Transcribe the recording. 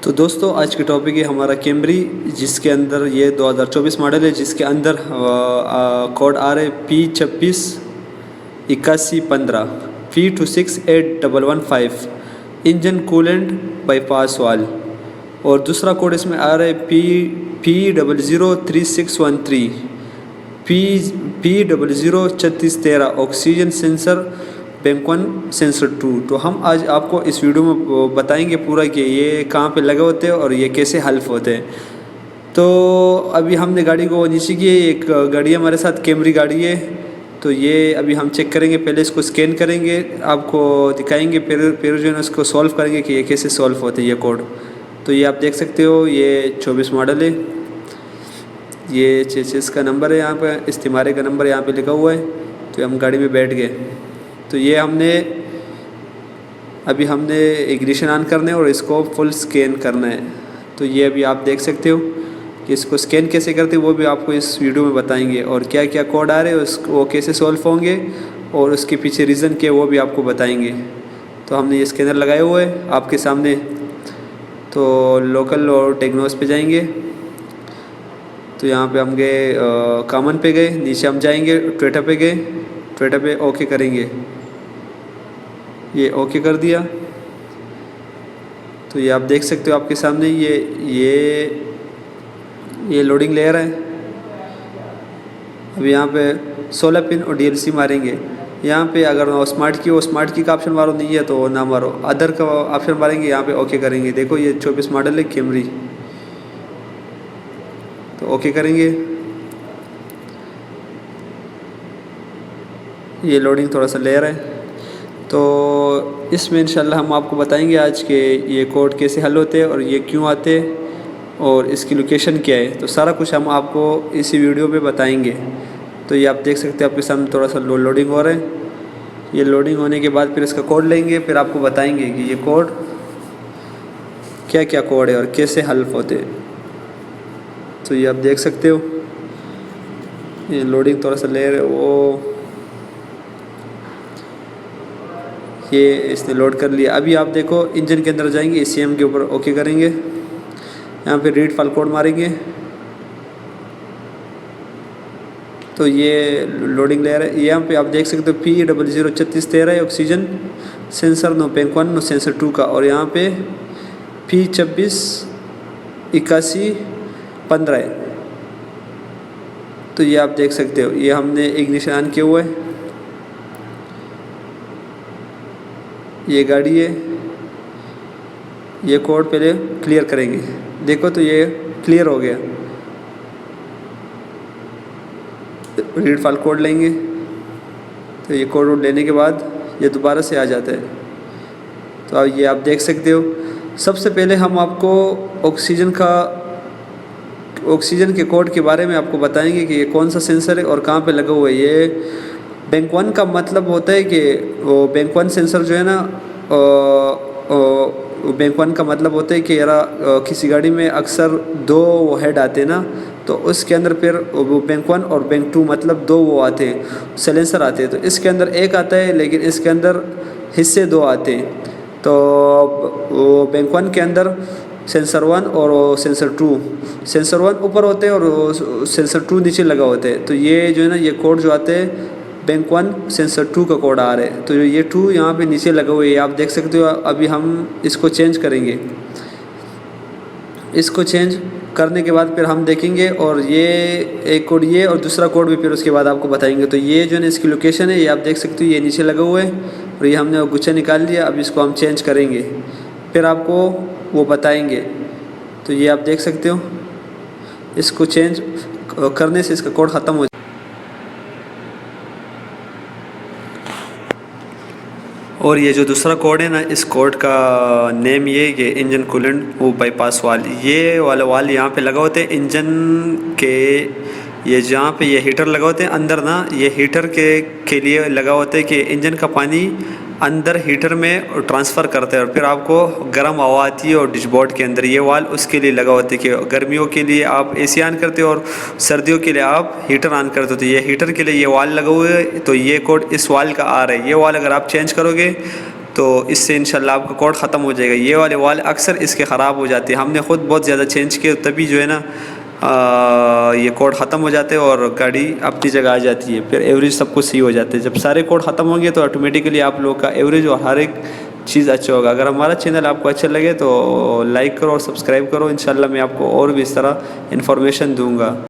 तो दोस्तों आज की टॉपिक है हमारा कैमरी, जिसके अंदर ये 2024 मॉडल है, जिसके अंदर कोड आ रहा है P268115 P268115 engine coolant bypass वाल। और दूसरा कोड इसमें आ रहा है P003613 P003613 oxygen sensor bank 1 sensor 2। तो हम आज आपको इस वीडियो में बताएंगे पूरा कि ये कहाँ पे लगे होते हैं और ये कैसे हल्फ होते हैं। तो अभी हमने गाड़ी को नीचे की है, एक गाड़ी हमारे साथ कैमरी गाड़ी है। तो ये अभी हम चेक करेंगे, पहले इसको स्कैन करेंगे, आपको दिखाएंगे, फिर जो है उसको सॉल्व करेंगे कि ये कैसे सॉल्व होते हैं ये कोड। तो ये आप देख सकते हो, ये 24 मॉडल है, ये 66 का नंबर है, यहाँ पर इस्तेमारे का नंबर यहाँ पे लिखा हुआ है। तो हम गाड़ी में बैठ गए। तो ये अभी हमने इग्निशन ऑन करना है और इसको फुल स्कैन करना है। तो ये अभी आप देख सकते हो कि इसको स्कैन कैसे करते हैं वो भी आपको इस वीडियो में बताएंगे, और क्या क्या कोड आ रहे हैं उसको वो कैसे सॉल्व होंगे और उसके पीछे रीज़न क्या वो भी आपको बताएंगे। तो हमने ये स्कैनर लगाए हुए है आपके सामने। तो लोकल और टेक्नोस पे जाएंगे। तो यहाँ पे हम गए, कॉमन पे गए, नीचे हम जाएंगे, टोयोटा पे गए, टोयोटा पे ओके करेंगे। ये ओके कर दिया। तो ये आप देख सकते हो आपके सामने ये लोडिंग ले रहा है। अभी यहाँ पे 16 पिन और DLC मारेंगे। यहाँ पे अगर स्मार्ट की का ऑप्शन मारो, नहीं है तो ना मारो, अदर का ऑप्शन मारेंगे, यहाँ पे ओके करेंगे। देखो ये 24 मॉडल है कैमरी। तो ओके करेंगे। ये लोडिंग थोड़ा सा ले रहा है। तो इसमें इंशाल्लाह हम आपको बताएंगे आज के ये कोड कैसे हल होते हैं और ये क्यों आते हैं और इसकी लोकेशन क्या है। तो सारा कुछ हम आपको इसी वीडियो पे बताएंगे। तो ये आप देख सकते हैं आपके सामने थोड़ा सा लोडिंग हो रहा है। ये लोडिंग होने के बाद फिर इसका कोड लेंगे, फिर आपको बताएंगे कि ये कोड क्या क्या कोड है और कैसे हल होते हैं। तो ये आप देख सकते हो, ये लोडिंग थोड़ा सा ले रहे वो, ये इसने लोड कर लिया। अभी आप देखो इंजन के अंदर जाएंगे, ECM के ऊपर ओके करेंगे, यहाँ पे रीड फाइल कोड मारेंगे। तो ये लोडिंग ले रहा है। यहाँ पे आप देख सकते हो P003613 है oxygen sensor no bank 1 no sensor 2 का, और यहाँ पे P268115 है। तो ये आप देख सकते हो, ये हमने इग्निशन ऑन किया हुआ है। ये गाड़ी है, ये कोड पहले क्लियर करेंगे। देखो तो ये क्लियर हो गया। रीड फाइल कोड लेंगे। तो ये कोड लेने के बाद ये दोबारा से आ जाता है। तो अब ये आप देख सकते हो, सबसे पहले हम आपको ऑक्सीजन के कोड के बारे में आपको बताएंगे कि ये कौन सा सेंसर है और कहाँ पे लगा हुआ है। ये बैंक 1 का मतलब होता है कि वो बैंक 1 सेंसर जो है ना, बैंक 1 का मतलब होता है कि यार किसी गाड़ी में अक्सर 2 हेड आते हैं ना, तो उसके अंदर फिर वो बैंक 1 और बैंक 2 मतलब 2 वो आते हैं, सेलेंसर आते हैं। तो इसके अंदर एक आता है, लेकिन इसके अंदर हिस्से 2 आते हैं। तो वो बैंक 1 के अंदर सेंसर 1 और सेंसर 1 ऊपर होते हैं और सेंसर 2 नीचे लगा होते हैं। तो ये जो है ना, ये कोड जो आते हैं बैंक 1 सेंसर 2 का कोड आ रहा है। तो ये 2 यहाँ पे नीचे लगा हुआ है, आप देख सकते हो। अभी हम इसको चेंज करेंगे। इसको चेंज करने के बाद फिर हम देखेंगे, और ये एक कोड ये और दूसरा कोड भी फिर उसके बाद आपको बताएंगे। तो ये जो है ना इसकी लोकेशन है, ये आप देख सकते हो, ये नीचे लगा हुआ है और ये हमने गुच्छा निकाल लिया। अब इसको हम चेंज करेंगे, फिर आपको वो बताएंगे। तो ये आप देख सकते हो, इसको चेंज करने से इसका कोड ख़त्म हो जाए। और ये जो दूसरा कोड है ना, इस कोड का नेम ये है कि इंजन कूलेंट वो बाईपास वाल, ये वाला वाल यहाँ पे लगा होते हैं इंजन के। ये जहाँ पे ये हीटर लगा होते हैं अंदर ना, ये हीटर के लिए लगा होता है कि इंजन का पानी अंदर हीटर में ट्रांसफ़र करते हैं और फिर आपको गर्म हवा आती है और डैशबोर्ड के अंदर। ये वाल उसके लिए लगा होता है कि गर्मियों के लिए आप AC ऑन करते हो और सर्दियों के लिए आप हीटर ऑन करते हो। तो ये हीटर के लिए ये वाल लगा हुआ है। तो ये कोड इस वाल का आ रहा है। ये वाल अगर आप चेंज करोगे तो इससे इंशाल्लाह आपका कोड ख़त्म हो जाएगा। ये वाले वाल अक्सर इसके ख़राब हो जाते हैं, हमने ख़ुद बहुत ज़्यादा चेंज किए तभी जो है ना ये कोड ख़त्म हो जाते हैं और गाड़ी अपनी जगह आ जाती है, फिर एवरेज सब कुछ सही हो जाते हैं। जब सारे कोड ख़त्म होंगे तो ऑटोमेटिकली आप लोग का एवरेज और हर एक चीज़ अच्छा होगा। अगर हमारा चैनल आपको अच्छा लगे तो लाइक करो और सब्सक्राइब करो। इंशाल्लाह मैं आपको और भी इस तरह इन्फॉर्मेशन दूँगा।